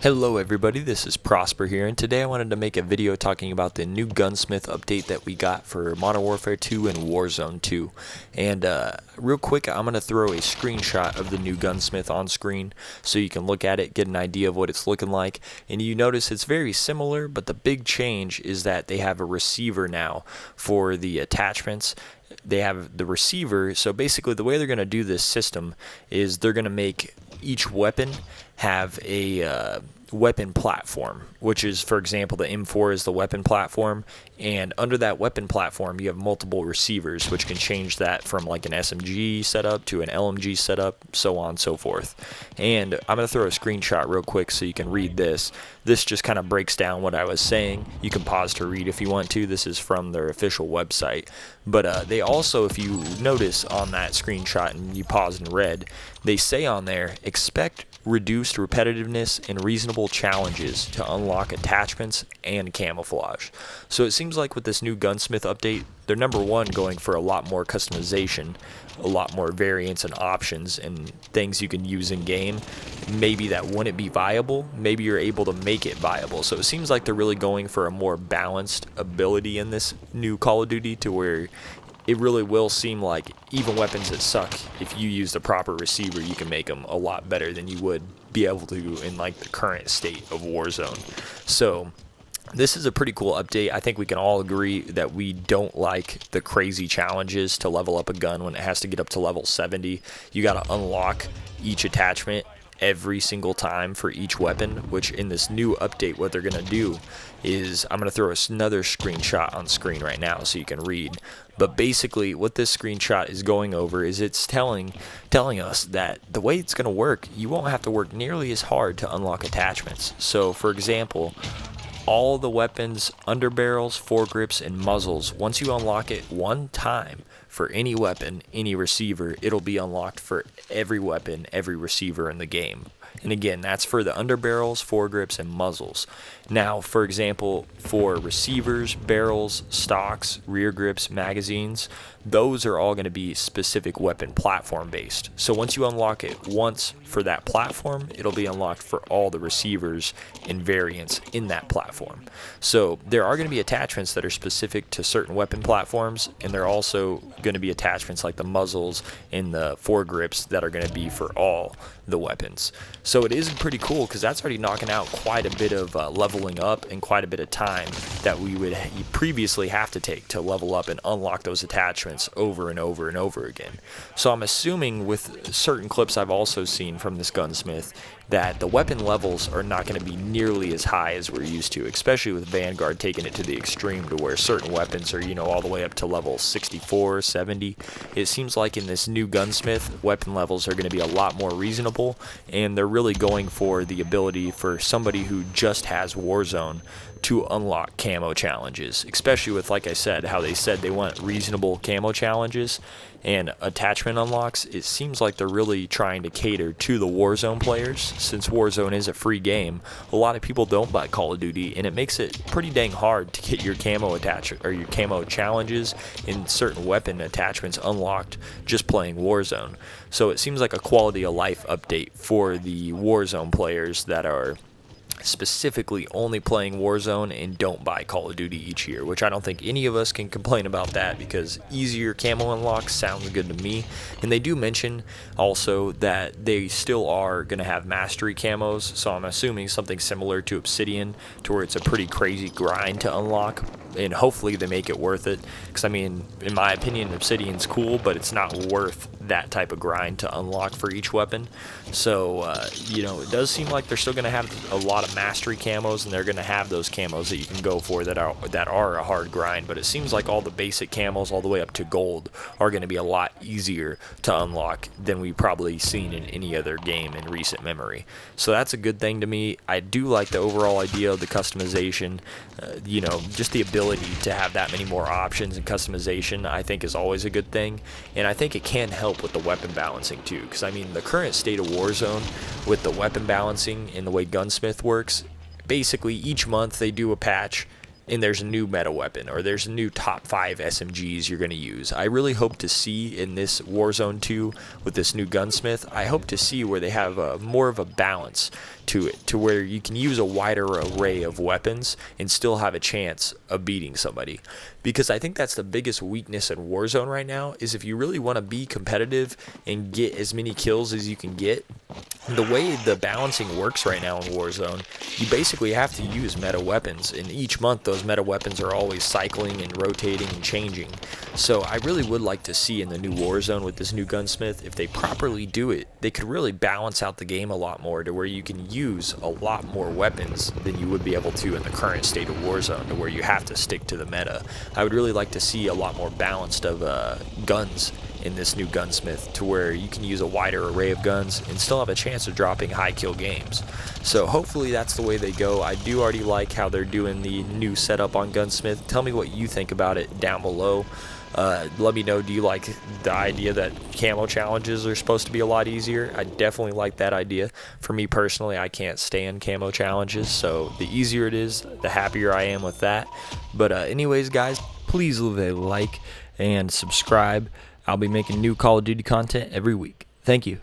Hello everybody, this is Prosper here, and today I wanted to make a video talking about the new Gunsmith update that we got for Modern Warfare 2 and Warzone 2. And real quick, I'm going to throw a screenshot of the new Gunsmith on screen so you can look at it, get an idea of what it's looking like. And you notice it's very similar, but the big change is that they have a receiver now for the attachments. They have the receiver, so basically the way they're going to do this system is they're going to make each weapon have a weapon platform, which is, for example, the M4 is the weapon platform, and under that weapon platform you have multiple receivers, which can change that from like an SMG setup to an LMG setup, so on and so forth. And I'm going to throw a screenshot real quick so you can read this. This just kind of breaks down what I was saying. You can pause to read if you want to. This is from their official website. But they also, if you notice on that screenshot and you paused and read, they say on there, expect reduced repetitiveness and reasonable challenges to unlock attachments and camouflage. So it seems like with this new Gunsmith update, they're number one going for a lot more customization, a lot more variants and options and things you can use in game. Maybe that wouldn't be viable, maybe you're able to make it viable. So it seems like they're really going for a more balanced ability in this new Call of Duty, to where it really will seem like even weapons that suck, if you use the proper receiver, you can make them a lot better than you would be able to in like the current state of Warzone. So this is a pretty cool update. I think we can all agree that we don't like the crazy challenges to level up a gun when it has to get up to level 70. You got to unlock each attachment every single time for each weapon, which in this new update what they're going to do is, I'm going to throw another screenshot on screen right now so you can read. But basically what this screenshot is going over is it's telling us that the way it's going to work, you won't have to work nearly as hard to unlock attachments. So for example, all the weapons, underbarrels, foregrips, and muzzles, once you unlock it one time for any weapon, any receiver, it'll be unlocked for every weapon, every receiver in the game. And again, that's for the underbarrels, foregrips, and muzzles. Now, for example, for receivers, barrels, stocks, rear grips, magazines, those are all going to be specific weapon platform based. So once you unlock it once for that platform, it'll be unlocked for all the receivers and variants in that platform. So there are going to be attachments that are specific to certain weapon platforms, and there are also going to be attachments like the muzzles and the foregrips that are going to be for all the weapons. So it is pretty cool because that's already knocking out quite a bit of leveling up and quite a bit of time that we would previously have to take to level up and unlock those attachments over and over and over again. So I'm assuming with certain clips I've also seen from this Gunsmith that the weapon levels are not going to be nearly as high as we're used to, especially with Vanguard taking it to the extreme to where certain weapons are, you know, all the way up to level 64, 70. It seems like in this new Gunsmith, weapon levels are going to be a lot more reasonable, and they're really going for the ability for somebody who just has Warzone to unlock camo challenges, especially with, like I said, how they said they want reasonable camo challenges and attachment unlocks. It seems like they're really trying to cater to the Warzone players. Since Warzone is a free game, a lot of people don't buy Call of Duty, and it makes it pretty dang hard to get your camo attachment or your camo challenges in certain weapon attachments unlocked just playing Warzone. So it seems like a quality of life update for the Warzone players that are specifically only playing Warzone and don't buy Call of Duty each year, which I don't think any of us can complain about that, because easier camo unlocks sounds good to me. And they do mention also that they still are going to have mastery camos, so I'm assuming something similar to Obsidian, to where it's a pretty crazy grind to unlock, and hopefully they make it worth it, because I mean, in my opinion, Obsidian's cool, but it's not worth that type of grind to unlock for each weapon. So you know, it does seem like they're still going to have a lot of mastery camos, and they're going to have those camos that you can go for that are a hard grind. But it seems like all the basic camos all the way up to gold are going to be a lot easier to unlock than we've probably seen in any other game in recent memory. So that's a good thing to me. I do like the overall idea of the customization. You know, just the ability to have that many more options and customization, I think, is always a good thing. And I think it can help with the weapon balancing too, because I mean, the current state of Warzone with the weapon balancing and the way Gunsmith works, basically each month they do a patch and there's a new meta weapon or there's a new top 5 SMGs you're going to use. I really hope to see in this Warzone 2 with this new Gunsmith, I hope to see where they have more of a balance to it, to where you can use a wider array of weapons and still have a chance of beating somebody. Because I think that's the biggest weakness in Warzone right now, is if you really want to be competitive and get as many kills as you can get, the way the balancing works right now in Warzone, you basically have to use meta weapons, and each month those meta weapons are always cycling and rotating and changing. So I really would like to see in the new Warzone with this new Gunsmith, if they properly do it, they could really balance out the game a lot more to where you can use a lot more weapons than you would be able to in the current state of Warzone, to where you have to stick to the meta. I would really like to see a lot more balanced of guns in this new Gunsmith, to where you can use a wider array of guns and still have a chance of dropping high kill games. So hopefully that's the way they go. I do already like how they're doing the new setup on Gunsmith. Tell me what you think about it down below. Let me know, do you like the idea that camo challenges are supposed to be a lot easier? I definitely like that idea. For me personally, I can't stand camo challenges, so the easier it is, the happier I am with that. But anyways guys, please leave a like and subscribe. I'll be making new Call of Duty content every week. Thank you.